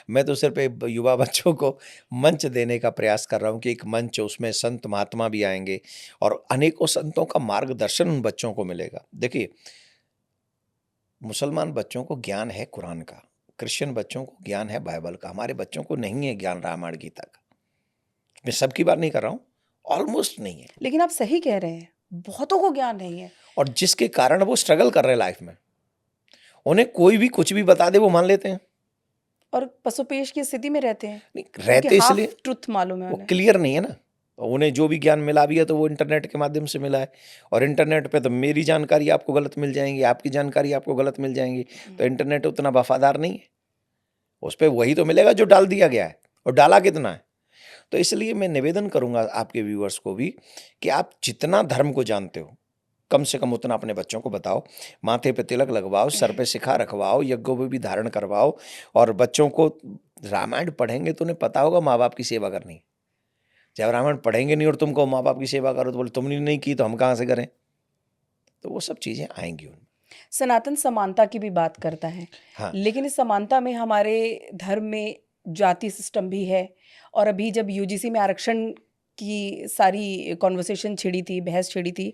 मैं तो सिर्फ एक युवा बच्चों को मंच देने का प्रयास कर रहा हूँ कि एक मंच, उसमें संत महात्मा भी आएंगे और अनेकों संतों का मार्गदर्शन उन बच्चों को मिलेगा। देखिए, मुसलमान बच्चों को ज्ञान है कुरान का, क्रिश्चियन बच्चों को ज्ञान है बाइबल का, हमारे बच्चों को नहीं है ज्ञान रामायण गीता का। मैं सबकी बात नहीं कर रहा हूँ, ऑलमोस्ट नहीं है। लेकिन आप सही कह रहे हैं, बहुतों को ज्ञान नहीं है। और जिसके कारण वो स्ट्रगल कर रहे हैं लाइफ में, उन्हें कोई भी कुछ भी बता दे वो मान लेते हैं। और पशुपेश की स्थिति में रहते हैं, नहीं रहते इसलिए ट्रुथ मालूम है वो उन्हें। क्लियर नहीं है ना। उन्हें जो भी ज्ञान मिला भी है तो वो इंटरनेट के माध्यम से मिला है, और इंटरनेट पे तो मेरी जानकारी आपको गलत मिल जाएंगी, आपकी जानकारी आपको गलत मिल जाएंगी। तो इंटरनेट उतना वफादार नहीं है, उस पर वही तो मिलेगा जो डाल दिया गया है, और डाला कितना है। तो इसलिए मैं निवेदन करूंगा आपके व्यूअर्स को भी कि आप जितना धर्म को जानते हो कम से कम उतना अपने बच्चों को बताओ, माथे पे तिलक लगवाओ, सर पे शिखा रखवाओ, यज्ञों में भी धारण करवाओ। और बच्चों को रामायण पढ़ेंगे तो उन्हें पता होगा माँ बाप की सेवा करनी। जब रामायण पढ़ेंगे नहीं और तुमको माँ बाप की सेवा करो तो बोले तुमने नहीं की तो हम कहाँ से करें। तो वो सब चीज़ें आएंगी उनमें। सनातन समानता की भी बात करता है, हाँ, लेकिन इस समानता में हमारे धर्म में जाति सिस्टम भी है। और अभी जब यूजीसी में आरक्षण की सारी कॉन्वर्सेशन छिड़ी थी, बहस छिड़ी थी,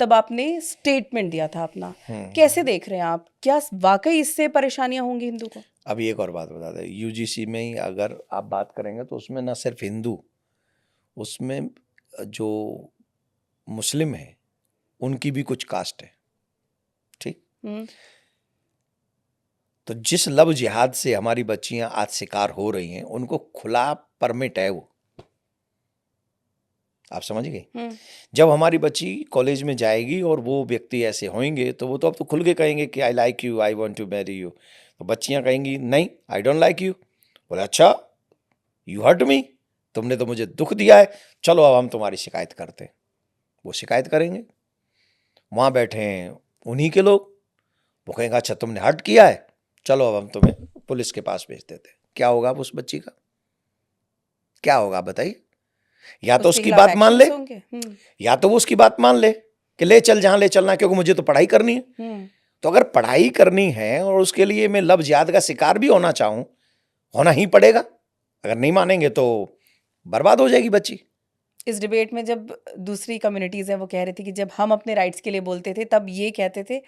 तब आपने स्टेटमेंट दिया था अपना। कैसे देख रहे हैं आप, क्या वाकई इससे परेशानियां होंगी हिंदू को? अभी एक और बात बता दें, यूजीसी में ही अगर आप बात करेंगे तो उसमें ना सिर्फ हिंदू, उसमें जो मुस्लिम है उनकी भी कुछ कास्ट है, ठीक। तो जिस लव जिहाद से हमारी बच्चियां आज शिकार हो रही हैं उनको खुला परमिट है वो, आप समझ गए। जब हमारी बच्ची कॉलेज में जाएगी और वो व्यक्ति ऐसे होंगे तो वो तो अब तो खुल के कहेंगे कि I like you, I want to marry you. तो बच्चियां कहेंगी नहीं, आई डोंट लाइक यू। बोले अच्छा, यू हर्ट मी, तुमने तो मुझे दुख दिया है, चलो अब हम तुम्हारी शिकायत करते हैं। वो शिकायत करेंगे, वहाँ बैठे हैं उन्हीं के लोग, वो कहेंगे अच्छा तुमने हर्ट किया है, चलो अब हम तुम्हें पुलिस के पास भेज देते हैं। क्या होगा अब उस बच्ची का, क्या होगा बताइए। या तो उसकी बात मान ले, या तो वो उसकी बात मान ले कि ले चल जहां ले चलना, क्योंकि मुझे तो पढ़ाई करनी है। तो अगर पढ़ाई करनी है और उसके लिए मैं लव जिहाद का शिकार भी होना चाहूं, होना ही पड़ेगा। अगर नहीं मानेंगे तो बर्बाद हो जाएगी बच्ची। इस डिबेट में जब दूसरी कम्युनिटीज़ हैं वो कह रही थी कि जब हम अपने राइट्स के लिए बोलते थे तब ये कहते थे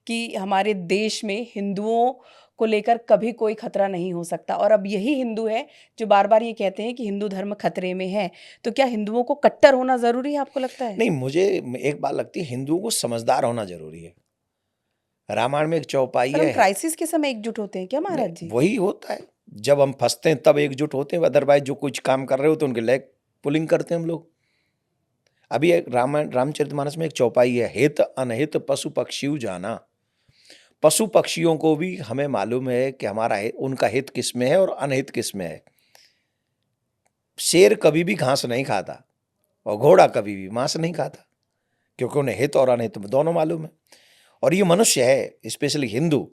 कि हमारे देश में हिंदुओं को लेकर कभी कोई खतरा नहीं हो सकता, और अब यही हिंदू है जो बार बार ये कहते हैं कि हिंदू धर्म खतरे में है। तो क्या हिंदुओं को कट्टर होना ज़रूरी है, आपको लगता है? नहीं, मुझे एक बात लगती है, हिंदुओं को समझदार होना जरूरी है। रामायण में एक चौपाई है, क्राइसिस के समय एकजुट होते हैं क्या महाराज जी? वही होता है, जब हम फंसते हैं तब एकजुट होते हैं, अदरवाइज जो कुछ काम कर रहे हो तो उनके लेग पुलिंग करते हैं हम लोग। अभी एक रामायण रामचरितमानस में एक चौपाई है, हित अनहित पशु पक्षी जाना। पशु पक्षियों को भी हमें मालूम है कि हमारा उनका हित किस में है और अनहित किस में है। शेर कभी भी घास नहीं खाता और घोड़ा कभी भी मांस नहीं खाता, क्योंकि उन्हें हित और अनहित दोनों मालूम है। और ये मनुष्य है, स्पेशली हिंदू,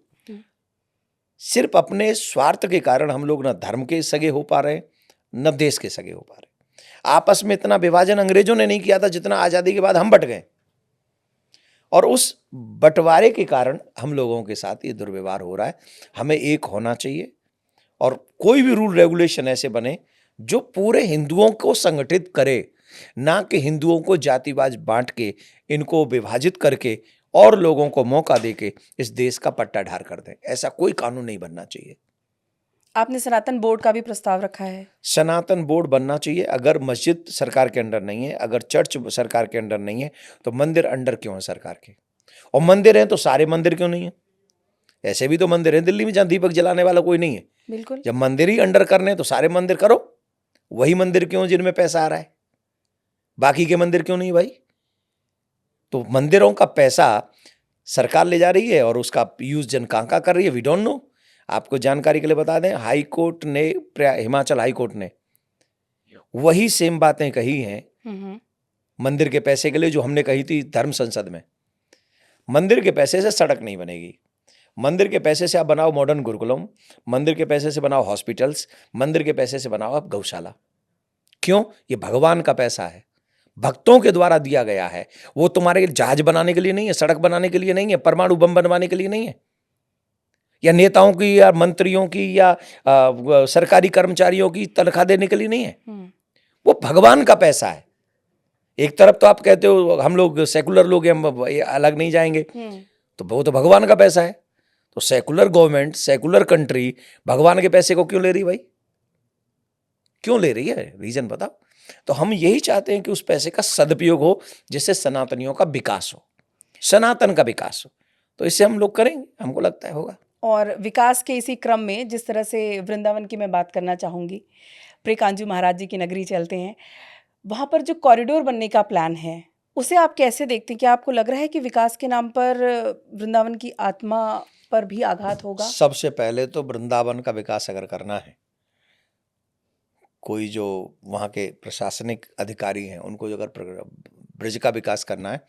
सिर्फ अपने स्वार्थ के कारण हम लोग न धर्म के सगे हो पा रहे, न देश के सगे हो पा रहे। आपस में इतना विभाजन अंग्रेजों ने नहीं किया था जितना आजादी के बाद हम बट गए, और उस बंटवारे के कारण हम लोगों के साथ ये दुर्व्यवहार हो रहा है। हमें एक होना चाहिए, और कोई भी रूल रेगुलेशन ऐसे बने जो पूरे हिंदुओं को संगठित करे, ना कि हिंदुओं को जातिवाद बांट के, इनको विभाजित करके और लोगों को मौका देके इस देश का पट्टा ढार कर दें। ऐसा कोई कानून नहीं बनना चाहिए। आपने सनातन बोर्ड का भी प्रस्ताव रखा है। सनातन बोर्ड बनना चाहिए। अगर मस्जिद सरकार के अंडर नहीं है, अगर चर्च सरकार के अंडर नहीं है, तो मंदिर अंडर क्यों है सरकार के? और मंदिर हैं तो सारे मंदिर क्यों नहीं है? ऐसे भी तो मंदिर हैं दिल्ली में जहाँ दीपक जलाने वाला कोई नहीं है। बिल्कुल, जब मंदिर ही अंडर करने हैं तो सारे मंदिर करो। वही मंदिर क्यों जिनमें पैसा आ रहा है, बाकी के मंदिर क्यों नहीं भाई? तो मंदिरों का पैसा सरकार ले जा रही है और उसका यूज जन कहाँ कर रही है, वी डोंट नो। आपको जानकारी के लिए बता दें, हाई कोर्ट ने, हिमाचल हाई कोर्ट ने वही सेम बातें कही हैं मंदिर के पैसे के लिए, जो हमने कही थी धर्म संसद में। मंदिर के पैसे से सड़क नहीं बनेगी, मंदिर के पैसे से आप बनाओ मॉडर्न गुरुकुलम, मंदिर के पैसे से बनाओ हॉस्पिटल्स, मंदिर के पैसे से बनाओ आप गौशाला। क्यों? ये भगवान का पैसा है, भक्तों के द्वारा दिया गया है। वो तुम्हारे जहाज बनाने के लिए नहीं है, सड़क बनाने के लिए नहीं है, परमाणु बम बनवाने के लिए नहीं है, या नेताओं की या मंत्रियों की या सरकारी कर्मचारियों की तनख्वाह देने के लिए नहीं है। वो भगवान का पैसा है। एक तरफ तो आप कहते हो हम लोग सेकुलर लोग हैं, हम अलग नहीं जाएंगे, तो वो तो भगवान का पैसा है। तो सेकुलर गवर्नमेंट, सेकुलर कंट्री भगवान के पैसे को क्यों ले रही भाई? क्यों ले रही है? रीजन बताओ। तो हम यही चाहते हैं कि उस पैसे का सदुपयोग हो, जिससे सनातनियों का विकास हो, सनातन का विकास हो। तो इससे हम लोग करेंगे, हमको लगता है होगा। और विकास के इसी क्रम में जिस तरह से वृंदावन की मैं बात करना चाहूँगी, प्रिय कांजू महाराज जी की नगरी चलते हैं, वहाँ पर जो कॉरिडोर बनने का प्लान है, उसे आप कैसे देखते हैं? क्या आपको लग रहा है कि विकास के नाम पर वृंदावन की आत्मा पर भी आघात होगा? सबसे पहले तो वृंदावन का विकास अगर करना है, कोई जो वहाँ के प्रशासनिक अधिकारी हैं उनको अगर ब्रिज का विकास करना है,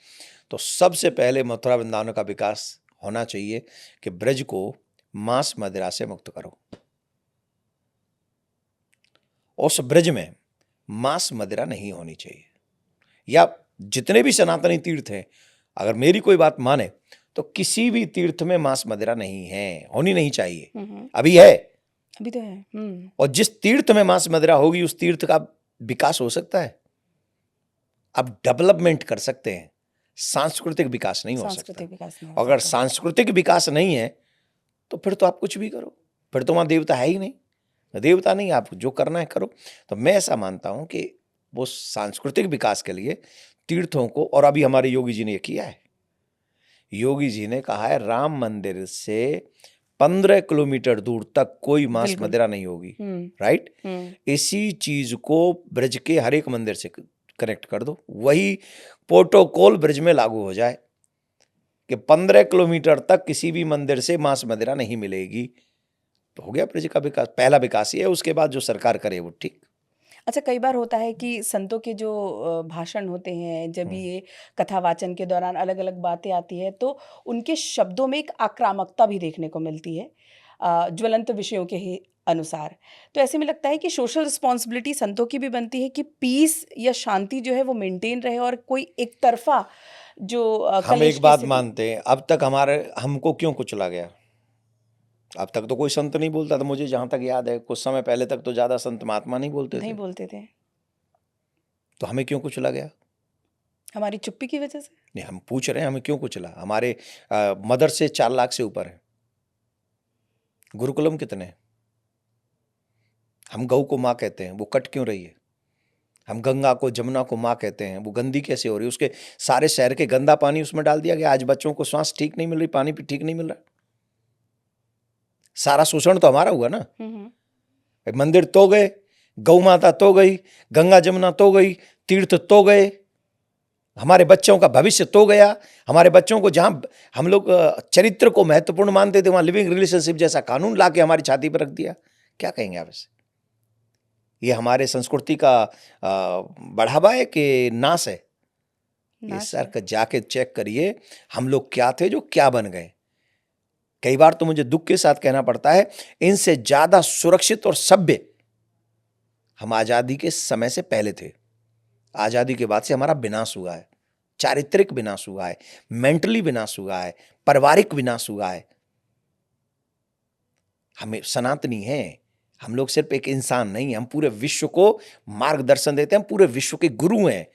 तो सबसे पहले मथुरा वृंदावन का विकास होना चाहिए कि ब्रिज को मांस मदिरा से मुक्त करो। उस ब्रिज में मांस मदिरा नहीं होनी चाहिए, या जितने भी सनातनी तीर्थ हैं, अगर मेरी कोई बात माने तो किसी भी तीर्थ में मांस मदिरा नहीं है, होनी नहीं चाहिए। अभी है, अभी तो है। और जिस तीर्थ में मांस मदिरा होगी उस तीर्थ का विकास हो सकता है, अब डेवलपमेंट कर सकते हैं, सांस्कृतिक विकास नहीं हो सकता। अगर सांस्कृतिक विकास नहीं है तो फिर तो आप कुछ भी करो, फिर तो वहां देवता है ही नहीं, देवता नहीं, आप जो करना है करो। तो मैं ऐसा मानता हूं कि वो सांस्कृतिक विकास के लिए तीर्थों को, और अभी हमारे योगी जी ने ये किया है, योगी जी ने कहा है राम मंदिर से 15 किलोमीटर दूर तक कोई मांस मदिरा नहीं होगी, राइट? इसी चीज को ब्रज के हर एक मंदिर से कनेक्ट कर दो, वही प्रोटोकॉल ब्रज में लागू हो जाए कि 15 किलोमीटर तक किसी भी मंदिर से मांस मदिरा नहीं मिलेगी, तो हो गया ब्रज का विकास। पहला विकास ये है, उसके बाद जो सरकार करे वो ठीक। अच्छा, कई बार होता है कि संतों के जो भाषण होते हैं, जब ये कथा वाचन के दौरान अलग अलग बातें आती है, तो उनके शब्दों में एक आक्रामकता भी देखने को मिलती है ज्वलंत विषयों के ही अनुसार। तो ऐसे में लगता है कि सोशल रिस्पॉन्सिबिलिटी संतों की भी बनती है कि पीस या शांति जो है वो मेंटेन रहे, और कोई एक तरफा जो हम एक बात मानते हैं, अब तक हमको क्यों कुचला गया? अब तक तो कोई संत नहीं बोलता था, मुझे जहां तक याद है, कुछ समय पहले तक तो ज्यादा संत महात्मा नहीं बोलते थे। तो हमें क्यों कुचला गया? हमारी चुप्पी की वजह से नहीं, हम पूछ रहे हैं हमें क्यों कुचला? हमारे मदर से 4 लाख से ऊपर है, गुरुकुलम कितने? हम गऊ को माँ कहते हैं, वो कट क्यों रही है? हम गंगा को, जमुना को माँ कहते हैं, वो गंदी कैसे हो रही है? उसके सारे शहर के गंदा पानी उसमें डाल दिया गया। आज बच्चों को श्वास ठीक नहीं मिल रही, पानी भी ठीक नहीं मिल रहा। सारा शोषण तो हमारा हुआ ना। मंदिर तो गए, गौ माता तो गई, गंगा जमुना तो गई, तीर्थ तो गए, हमारे बच्चों का भविष्य तो गया। हमारे बच्चों को जहां हम लोग चरित्र को महत्वपूर्ण मानते थे, वहां लिविंग रिलेशनशिप जैसा कानून लाके हमारी छाती पर रख दिया। क्या कहेंगे आप इसे? ये हमारे संस्कृति का बढ़ावा है कि नाश है? ये सर जाके चेक करिए, हम लोग क्या थे जो क्या बन गए। कई बार तो मुझे दुख के साथ कहना पड़ता है, इनसे ज्यादा सुरक्षित और सभ्य हम आजादी के समय से पहले थे। आजादी के बाद से हमारा विनाश हुआ है, चारित्रिक विनाश हुआ है, मेंटली विनाश हुआ है, पारिवारिक विनाश हुआ है। हमें सनातनी हैं, हम लोग सिर्फ एक इंसान नहीं है, हम पूरे विश्व को मार्गदर्शन देते हैं, हम पूरे विश्व के गुरु हैं।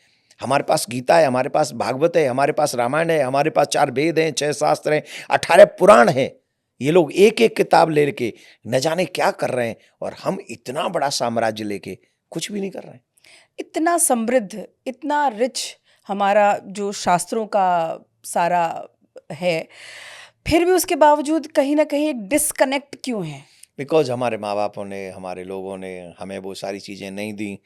हमारे पास गीता है, हमारे पास भागवत है, हमारे पास रामायण है, हमारे पास 4 वेद हैं, 6 शास्त्र हैं, 18 पुराण हैं। ये लोग एक एक किताब लेके न जाने क्या कर रहे हैं, और हम इतना बड़ा साम्राज्य लेके कुछ भी नहीं कर रहे हैं। इतना समृद्ध, इतना रिच हमारा जो शास्त्रों का सारा है, फिर भी उसके बावजूद कहीं ना कहीं एक डिस्कनेक्ट क्यों है? बिकॉज हमारे माँ बापों ने, हमारे लोगों ने हमें वो सारी चीज़ें नहीं दी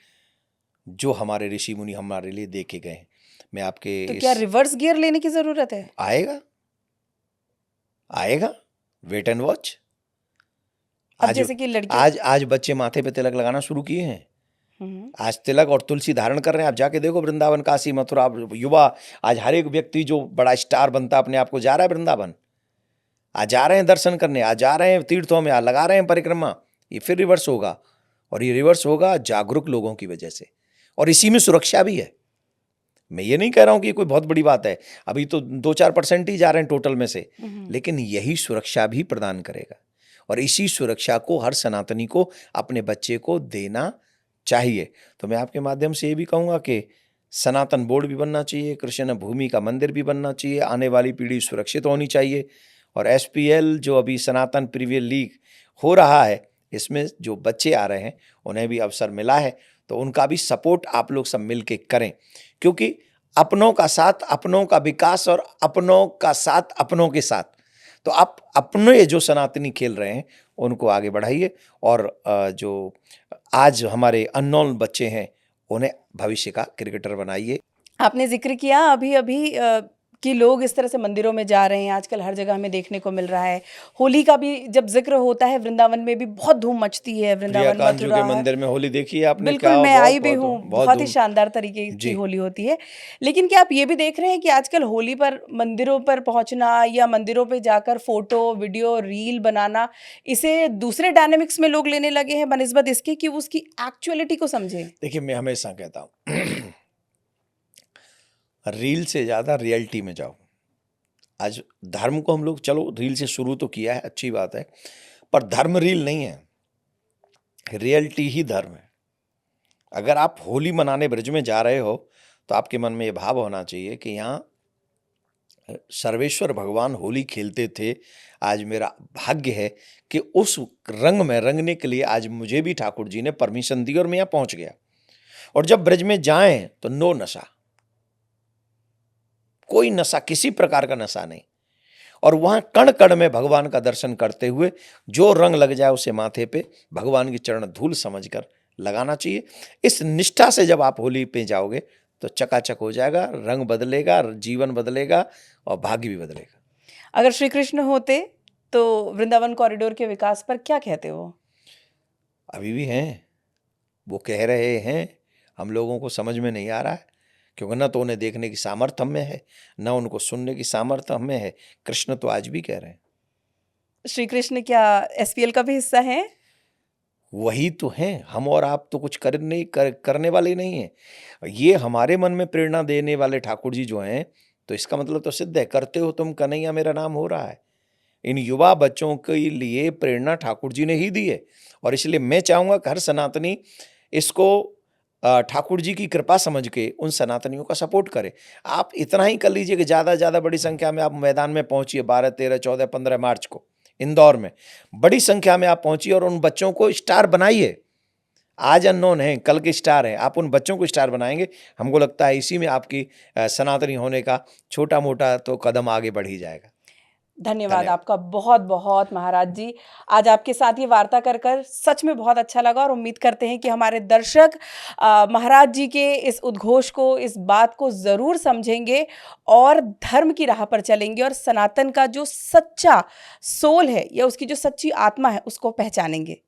जो हमारे ऋषि मुनि हमारे लिए दे के गए। मैं आपके तो क्या रिवर्स गियर लेने की जरूरत है? आएगा, आएगा, वेट एंड वॉच। अब जैसे कि लड़की, आज बच्चे माथे पे तिलक लगाना शुरू किए हैं, आज तिलक और तुलसी धारण कर रहे हैं। आप जाके देखो वृंदावन, काशी, मथुरा, युवा आज हर एक व्यक्ति जो बड़ा स्टार बनता अपने आप को जा रहा है वृंदावन, आज जा रहे हैं दर्शन करने, आज जा रहे हैं तीर्थों में, आज लगा रहे हैं परिक्रमा। ये फिर रिवर्स होगा, और ये रिवर्स होगा जागरूक लोगों की वजह से, और इसी में सुरक्षा भी है। मैं ये नहीं कह रहा हूं कि कोई बहुत बड़ी बात है, अभी तो 2-4% ही जा रहे हैं टोटल में से, लेकिन यही सुरक्षा भी प्रदान करेगा, और इसी सुरक्षा को हर सनातनी को अपने बच्चे को देना चाहिए। तो मैं आपके माध्यम से ये भी कहूँगा कि सनातन बोर्ड भी बनना चाहिए, कृष्ण भूमि का मंदिर भी बनना चाहिए, आने वाली पीढ़ी सुरक्षित होनी चाहिए। और SPL जो अभी सनातन प्रीमियर लीग हो रहा है, इसमें जो बच्चे आ रहे हैं उन्हें भी अवसर मिला है, तो उनका भी सपोर्ट आप लोग सब मिल के करें, क्योंकि अपनों का साथ अपनों का विकास, और अपनों का साथ अपनों के साथ। तो आप अपने जो सनातनी खेल रहे हैं उनको आगे बढ़ाइए, और जो आज हमारे अननोन बच्चे हैं उन्हें भविष्य का क्रिकेटर बनाइए। आपने जिक्र किया अभी अभी कि लोग इस तरह से मंदिरों में जा रहे हैं, आजकल हर जगह हमें देखने को मिल रहा है। होली का भी जब जिक्र होता है, वृंदावन में भी बहुत धूम मचती है। वृंदावन, कांजू के मथुरा मंदिर में होली देखी है आपने? बिल्कुल, क्या मैं आई भी हूँ, बहुत ही धूम। शानदार तरीके की जी। होली होती है। लेकिन क्या आप ये भी देख रहे हैं कि आजकल होली पर मंदिरों पर पहुंचना या मंदिरों पे जाकर फोटो, वीडियो, रील बनाना, इसे दूसरे डायनेमिक्स में लोग लेने लगे हैं बनिस्बत इसके कि वो उसकी एक्चुअलिटी को समझें। देखिए, मैं हमेशा कहता हूँ रील से ज़्यादा रियलिटी में जाओ। आज धर्म को हम लोग, चलो रील से शुरू तो किया है, अच्छी बात है, पर धर्म रील नहीं है, रियलिटी ही धर्म है। अगर आप होली मनाने ब्रज में जा रहे हो तो आपके मन में ये भाव होना चाहिए कि यहाँ सर्वेश्वर भगवान होली खेलते थे, आज मेरा भाग्य है कि उस रंग में रंगने के लिए आज मुझे भी ठाकुर जी ने परमिशन दी और मैं यहाँ पहुंच गया। और जब ब्रज में जाएं तो नो नशा, कोई नशा, किसी प्रकार का नशा नहीं, और वहां कण कण में भगवान का दर्शन करते हुए जो रंग लग जाए उसे माथे पे भगवान की चरण धूल समझकर लगाना चाहिए। इस निष्ठा से जब आप होली पे जाओगे तो चकाचक हो जाएगा, रंग बदलेगा, जीवन बदलेगा और भाग्य भी बदलेगा। अगर श्री कृष्ण होते तो वृंदावन कॉरिडोर के विकास पर क्या कहते वो? अभी भी हैं, वो कह रहे हैं, हम लोगों को समझ में नहीं आ रहा है, क्योंकि न तो उन्हें देखने की सामर्थ्य हमें है, न उनको सुनने की सामर्थ्य हमें है। कृष्ण तो आज भी कह रहे हैं। श्री कृष्ण क्या SPL का भी हिस्सा है? वही तो हैं, हम और आप तो कुछ करने वाले नहीं हैं। ये हमारे मन में प्रेरणा देने वाले ठाकुर जी जो हैं, तो इसका मतलब तो सिद्ध है, करते हो तुम कन्हैया मेरा नाम हो रहा है। इन युवा बच्चों के लिए प्रेरणा ठाकुर जी ने ही दी है, और इसलिए मैं चाहूँगा कि हर सनातनी इसको ठाकुर जी की कृपा समझ के उन सनातनियों का सपोर्ट करे। आप इतना ही कर लीजिए कि ज़्यादा से ज़्यादा बड़ी संख्या में आप मैदान में पहुँचिए, 12, 13, 14, 15 मार्च को इंदौर में बड़ी संख्या में आप पहुँचिए और उन बच्चों को स्टार बनाइए। आज अननोन हैं, कल के स्टार हैं, आप उन बच्चों को स्टार बनाएंगे। हमको लगता है इसी में आपकी सनातनी होने का छोटा मोटा तो कदम आगे बढ़ ही जाएगा। धन्यवाद आपका बहुत बहुत महाराज जी। आज आपके साथ ये वार्ता कर कर सच में बहुत अच्छा लगा, और उम्मीद करते हैं कि हमारे दर्शक महाराज जी के इस उद्घोष को, इस बात को ज़रूर समझेंगे और धर्म की राह पर चलेंगे, और सनातन का जो सच्चा सोल है या उसकी जो सच्ची आत्मा है उसको पहचानेंगे।